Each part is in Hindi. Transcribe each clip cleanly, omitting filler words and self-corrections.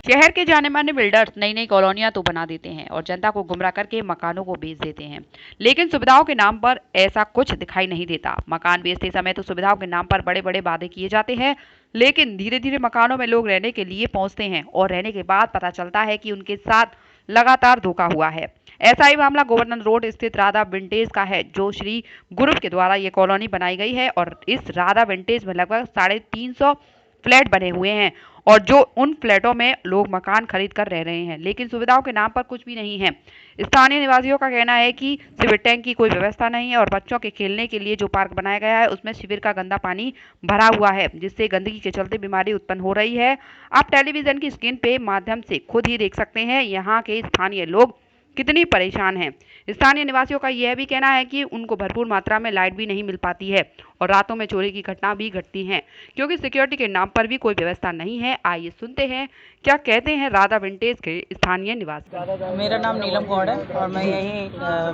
शहर के जाने-माने बिल्डर्स नई-नई कॉलोनियां तो बना देते हैं और जनता को गुमराह करके मकानों को बेच देते हैं, लेकिन सुविधाओं के नाम पर ऐसा कुछ दिखाई नहीं देता। मकान बेचते समय तो सुविधाओं के नाम पर बड़े-बड़े वादे किए जाते हैं, लेकिन धीरे-धीरे मकानों में लोग रहने के लिए पहुंचते हैं और रहने के बाद पता चलता है कि उनके साथ लगातार धोखा हुआ है। ऐसा ही मामला गोवर्धन रोड स्थित राधा विंटेज का है, जो श्री ग्रुप के द्वारा ये कॉलोनी बनाई गई है और इस राधा विंटेज में लगभग 350 फ्लैट बने हुए हैं और जो उन फ्लैटों में लोग मकान खरीद कर रह रहे हैं, लेकिन सुविधाओं के नाम पर कुछ भी नहीं है। स्थानीय निवासियों का कहना है कि सीवर टैंक की कोई व्यवस्था नहीं है और बच्चों के खेलने के लिए जो पार्क बनाया गया है उसमें शिविर का गंदा पानी भरा हुआ है, जिससे गंदगी के चलते बीमारी उत्पन्न हो रही है। आप टेलीविजन की स्क्रीन पे माध्यम से खुद ही देख सकते हैं यहाँ के स्थानीय लोग कितनी परेशान हैं। स्थानीय निवासियों का यह भी कहना है कि उनको भरपूर मात्रा में लाइट भी नहीं मिल पाती है और रातों में चोरी की घटना भी घटती हैं, क्योंकि सिक्योरिटी के नाम पर भी कोई व्यवस्था नहीं है। आइए सुनते हैं क्या कहते हैं राधा विंटेज के स्थानीय निवासी। मेरा नाम नीलम गौड़ है और मैं यहीं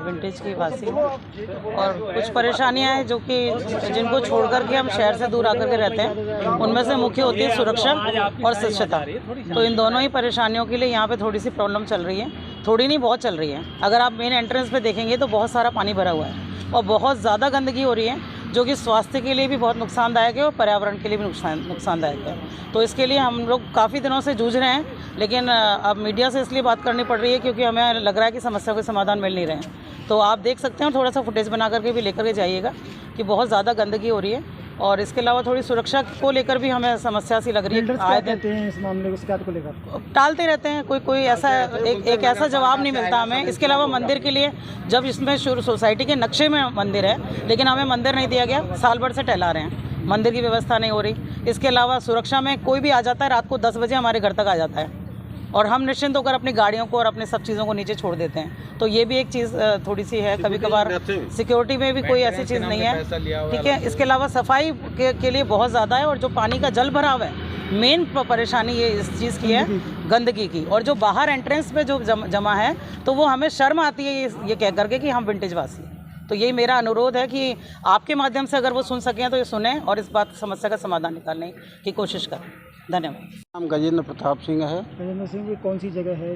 विंटेज की वासी हूँ। और कुछ परेशानियाँ हैं जो कि जिनको छोड़ कर के हम शहर से दूर आकर के रहते हैं, उनमें से मुख्य होती है सुरक्षा और स्वच्छता। तो इन दोनों ही परेशानियों के लिए यहाँ पे थोड़ी सी प्रॉब्लम चल रही है, थोड़ी नहीं बहुत चल रही है। अगर आप मेन एंट्रेंस पे देखेंगे तो बहुत सारा पानी भरा हुआ है और बहुत ज़्यादा गंदगी हो रही है, जो कि स्वास्थ्य के लिए भी बहुत नुकसानदायक है और पर्यावरण के लिए भी नुकसानदायक है। तो इसके लिए हम लोग काफ़ी दिनों से जूझ रहे हैं, लेकिन अब मीडिया से इसलिए बात करनी पड़ रही है क्योंकि हमें लग रहा है कि समस्या को समाधान मिल नहीं रहे हैं। तो आप देख सकते हैं, थोड़ा सा फुटेज बना करके भी लेकर के जाइएगा कि बहुत ज़्यादा गंदगी हो रही है और इसके अलावा थोड़ी सुरक्षा को लेकर भी हमें समस्या सी लग रही है। आए देते हैं इस मामले को, शिकायत को लेकर टालते रहते हैं, कोई ऐसा एक ऐसा जवाब नहीं मिलता हमें। इसके अलावा मंदिर के लिए, जब इसमें सोसाइटी के नक्शे में मंदिर है लेकिन हमें मंदिर नहीं दिया गया, साल भर से टहला रहे हैं, मंदिर की व्यवस्था नहीं हो रही। इसके अलावा सुरक्षा में कोई भी आ जाता है, रात को 10 बजे हमारे घर तक आ जाता है और हम निश्चिंत होकर अपनी गाड़ियों को और अपने सब चीज़ों को नीचे छोड़ देते हैं। तो ये भी एक चीज़ थोड़ी सी है। कभी कभार सिक्योरिटी में भी कोई ऐसी चीज़ नहीं है, ठीक है। इसके अलावा सफाई के लिए बहुत ज़्यादा है और जो पानी का जल भराव है, मेन परेशानी ये इस चीज़ की है, गंदगी की। और जो बाहर एंट्रेंस पे जो जमा है, तो वो हमें शर्म आती है ये कह करके कि हम विंटेज वासी हैं। तो यही मेरा अनुरोध है कि आपके माध्यम से अगर वो सुन सकें तो ये सुने और इस बात समस्या का समाधान निकालने की कोशिश करें। धन्यवाद। नाम गजेंद्र प्रताप सिंह है। गजेंद्र सिंह की कौन सी जगह है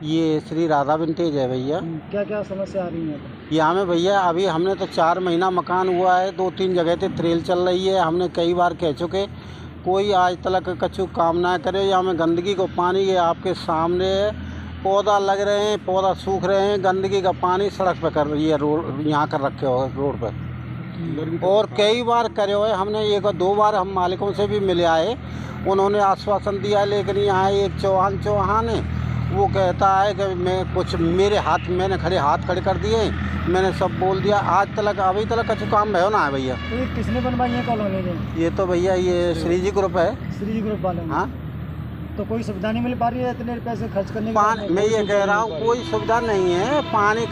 ये श्री राधा विंटेज है भैया। क्या क्या समस्या आ रही है यहाँ में भैया? अभी हमने तो 4 महीना मकान हुआ है, 2-3 जगह पे ट्रेल चल रही है। हमने कई बार कह चुके, कोई आज तक कछु काम ना करे। यहाँ में गंदगी को पानी ये आपके सामने है, पौधा लग रहे हैं, पौधा सूख रहे हैं, गंदगी का पानी सड़क पर कर रही है, रोड यहाँ कर रखे हो रोड पर। और कई बार करे हुए हमने, 1-2 बार हम मालिकों से भी मिले आए, उन्होंने आश्वासन दिया, लेकिन यहाँ एक चौहान है, वो कहता है कि मैंने हाथ खड़े कर दिए, मैंने सब बोल दिया। आज तक अभी तक कुछ काम है ना है भैया। तो ये किसने बनवाई है कॉलोनी में? ये तो भैया ये श्री जी ग्रुप है। श्री जी ग्रुप वाले? हाँ। तो कोई सुविधा नहीं मिल पा रही है इतने पैसे खर्च करने के? मैं ये कह रहा हूँ कोई सुविधा नहीं है।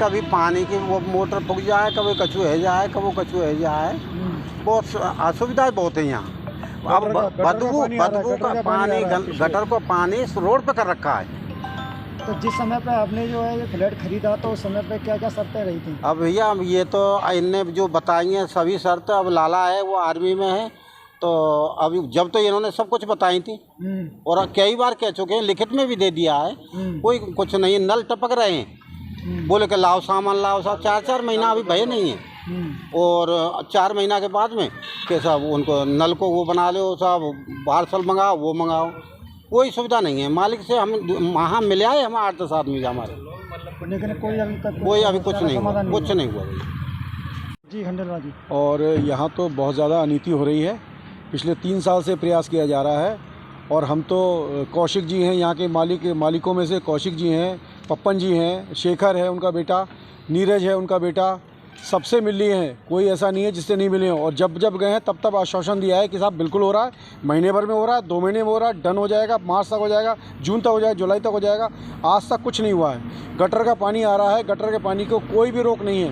कभी पानी की वो मोटर फूक जाए, कभी कछु है जाए, कभी कछु है जाए, बहुत असुविधाएं बहुत है यहाँ। अब बदबू का पानी, गटर को पानी रोड पे कर रखा है। तो जिस समय पे आपने जो है ये फ्लैट खरीदा, तो उस समय पे क्या क्या शर्तें रही थी? अब भैया ये तो इनने जो बताई हैं सभी शर्तें, अब लाला है वो आर्मी में है, तो अभी जब तो इन्होंने सब कुछ बताई थी और कई बार कह चुके हैं, लिखित में भी दे दिया है, कोई कुछ नहीं। नल टपक रहे हैं, बोले कि लाओ सामान लाओ साहब। 4-4 महीना अभी भय नहीं है और 4 महीना के बाद में कि साहब उनको नल को वो बना लो साहब, पार्सल मंगाओ, वो मंगाओ, कोई सुविधा नहीं है। मालिक से हम वहाँ मिले आए, हम 8-10 आदमी हमारे, लेकिन कोई अभी तक कुछ नहीं हुआ जी। खंडेलवाल जी। और यहाँ तो बहुत ज़्यादा अनीति हो रही है, पिछले 3 साल से प्रयास किया जा रहा है। और हम तो कौशिक जी हैं यहाँ के मालिकों में से, कौशिक जी हैं, पप्पन जी हैं, शेखर है उनका बेटा, नीरज है उनका बेटा, सबसे मिल लिए हैं। कोई ऐसा नहीं है जिससे नहीं मिले हों। और जब गए हैं तब आश्वासन दिया है कि साहब बिल्कुल हो रहा है, महीने भर में हो रहा है, 2 महीने में हो रहा है, डन हो जाएगा, मार्च तक हो जाएगा, जून तक हो जाएगा, जुलाई तक हो जाएगा। आज तक कुछ नहीं हुआ है। गटर का पानी आ रहा है, गटर के पानी को कोई भी रोक नहीं है।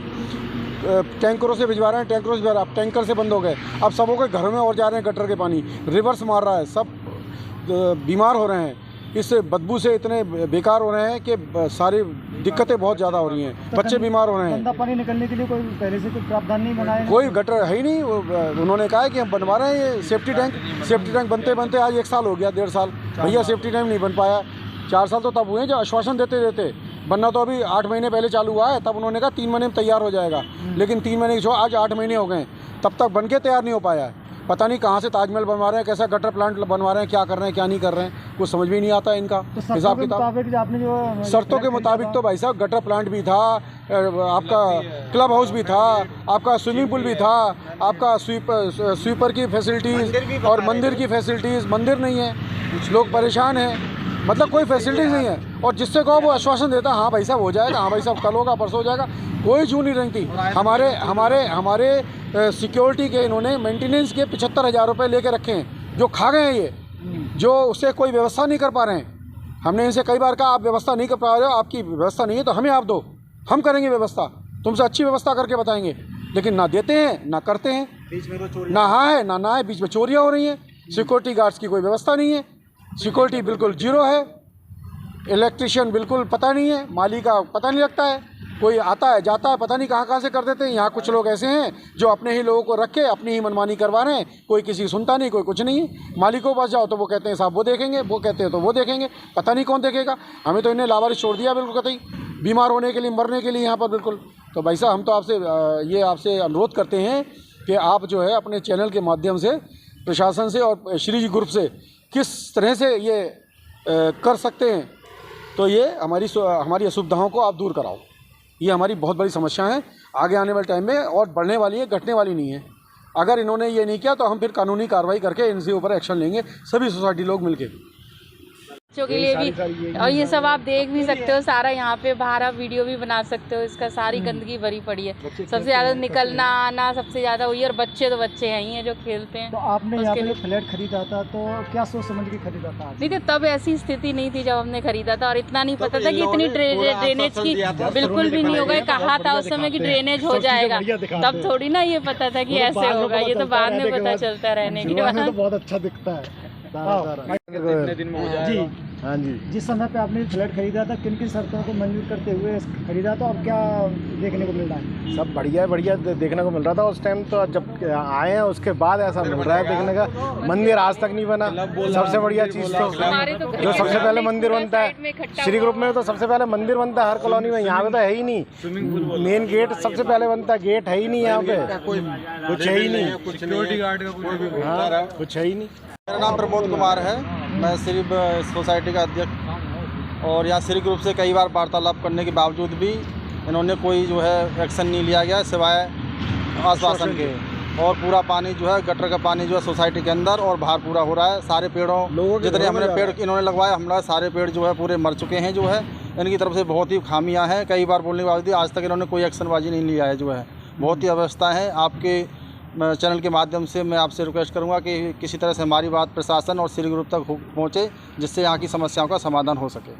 टैंकरों से भिजवा रहे हैं, टैंकरों से भिजवा रहे हैं, अब टैंकर से बंद हो गए, अब सबों के घरों में और जा रहे हैं गटर के पानी, रिवर्स मार रहा है, सब बीमार हो रहे हैं। इस बदबू से इतने बेकार हो रहे हैं कि सारी दिक्कतें बहुत ज़्यादा हो रही हैं, बच्चे बीमार हो रहे हैं। गंदा पानी निकलने के लिए कोई पहले से कोई प्रावधान नहीं बनाया? कोई गटर है ही नहीं। उन्होंने कहा है कि हम बनवा रहे हैं ये सेफ्टी टैंक बनते आज 1 साल हो गया, 1.5 साल भैया, सेफ्टी टैंक नहीं बन पाया। 4 साल तो तब हुए हैं जब आश्वासन देते देते, बनना तो अभी 8 महीने पहले चालू हुआ है, तब उन्होंने कहा 3 महीने में तैयार हो जाएगा, लेकिन 3 महीने जो आज 8 महीने हो गए, तब तक बन के तैयार नहीं हो पाया है। पता नहीं कहाँ से ताजमहल बनवा रहे हैं, कैसा गटर प्लांट बनवा रहे हैं, क्या कर रहे हैं क्या नहीं कर रहे हैं, कुछ समझ भी नहीं आता इनका हिसाब किताब। आपने जो शर्तों के मुताबिक तो भाई साहब गटर प्लांट भी था, आपका क्लब हाउस भी था, आपका स्विमिंग पूल भी था, आपका स्वीपर की फैसिलिटीज़ और मंदिर की फैसिलिटीज़, मंदिर नहीं है, लोग परेशान हैं, मतलब कोई फैसिलिटीज़ नहीं है। और जिससे कहो वो आश्वासन देता, हाँ भाई साहब हो जाएगा, हाँ भाई साहब कल होगा परसों हो जाएगा, कोई जू नहीं रही थी। हमारे सिक्योरिटी के इन्होंने मेंटेनेंस के 75,000 रुपये लेके रखे हैं, जो खा गए हैं ये, जो उससे कोई व्यवस्था नहीं कर पा रहे हैं। हमने इनसे कई बार कहा आप व्यवस्था नहीं कर पा रहे हो, आपकी व्यवस्था नहीं है तो हमें आप दो, हम करेंगे व्यवस्था, तुमसे अच्छी व्यवस्था करके बताएंगे, लेकिन ना देते हैं ना करते हैं, ना हाँ है ना है, बीच में चोरियाँ हो रही हैं, सिक्योरिटी गार्ड्स की कोई व्यवस्था नहीं है, सिक्योरिटी बिल्कुल जीरो है, इलेक्ट्रिशियन बिल्कुल पता नहीं है, माली का पता नहीं लगता है, कोई आता है जाता है पता नहीं कहाँ से कर देते हैं। यहाँ कुछ लोग ऐसे हैं जो अपने ही लोगों को रख के अपनी ही मनमानी करवा रहे हैं, कोई किसी सुनता नहीं, कोई कुछ नहीं है। मालिकों के पास जाओ तो वो कहते हैं साहब वो देखेंगे, वो कहते हैं तो वो देखेंगे, पता नहीं कौन देखेगा। हमें तो इन्हें लावारिस छोड़ दिया बिल्कुल कतई, बीमार होने के लिए मरने के लिए यहाँ पर बिल्कुल। तो भाई साहब हम तो आपसे अनुरोध करते हैं कि आप जो है अपने चैनल के माध्यम से प्रशासन से और श्री जी ग्रुप से किस तरह से ये कर सकते हैं, तो ये हमारी असुविधाओं को आप दूर कराओ। ये हमारी बहुत बड़ी समस्या है, आगे आने वाले टाइम में और बढ़ने वाली है, घटने वाली नहीं है। अगर इन्होंने ये नहीं किया तो हम फिर कानूनी कार्रवाई करके इनसे ऊपर एक्शन लेंगे, सभी सोसाइटी लोग मिलके। बच्चों के लिए भी, और ये सब आप देख भी सकते हो, सारा यहाँ पे बाहर आप वीडियो भी बना सकते हो, इसका सारी गंदगी भरी पड़ी है। सबसे ज़्यादा निकलना आना सबसे ज़्यादा हुई है, और बच्चे तो बच्चे हैं ही हैं जो खेलते हैं। तो आपने यहाँ पे फ्लैट खरीदा था तो क्या सोच समझ के खरीदा था? नहीं तो तब ऐसी स्थिति नहीं थी जब हमने खरीदा था, और इतना नहीं पता था कि इतनी ड्रेनेज की बिल्कुल भी नहीं होगा। कहा था उस समय कि ड्रेनेज हो जाएगा, तब थोड़ी ना ये पता था कि ऐसे होगा, ये तो बाद में पता चलता रहने के बाद। बहुत अच्छा दिखता है कितने दिन में हो जाएगा। जी हाँ जी। जिस समय पे आपने फ्लैट खरीदा था किन किन शर्तों को मंजूर करते हुए खरीदा था, और क्या देखने को मिल रहा है? सब बढ़िया देखने को मिल रहा था उस टाइम, तो जब आए हैं उसके बाद ऐसा मिल रहा है देखने का। मंदिर आज तक नहीं बना, सबसे बढ़िया चीज़ तो जो सबसे पहले मंदिर बनता है श्री ग्रुप में, तो सबसे पहले मंदिर बनता है हर कॉलोनी में। यहाँ पे तो है ही नहीं, मेन गेट सबसे पहले बनता है, गेट है ही नहीं यहाँ पे, कुछ है ही नहीं, सिक्योरिटी गार्ड का कुछ है ही नहीं। मेरा नाम प्रमोद कुमार है, मैं सिर्फ सोसाइटी का अध्यक्ष, और यहाँ श्री ग्रुप से कई बार वार्तालाप करने के बावजूद भी इन्होंने कोई जो है एक्शन नहीं लिया गया सिवाय आश्वासन के। और पूरा पानी जो है, गटर का पानी जो है सोसाइटी के अंदर और बाहर पूरा हो रहा है। सारे पेड़ों जितने हमने पेड़ इन्होंने लगवाए, हमारे सारे पेड़ जो है पूरे मर चुके हैं। जो है इनकी तरफ से बहुत ही खामियां हैं, कई बार बोलने के बावजूद आज तक इन्होंने कोई एक्शनबाजी नहीं लिया है। जो है बहुत ही अव्यवस्था है। आपके चैनल के माध्यम से मैं आपसे रिक्वेस्ट करूंगा कि किसी तरह से हमारी बात प्रशासन और श्री ग्रुप तक पहुंचे, जिससे यहाँ की समस्याओं का समाधान हो सके।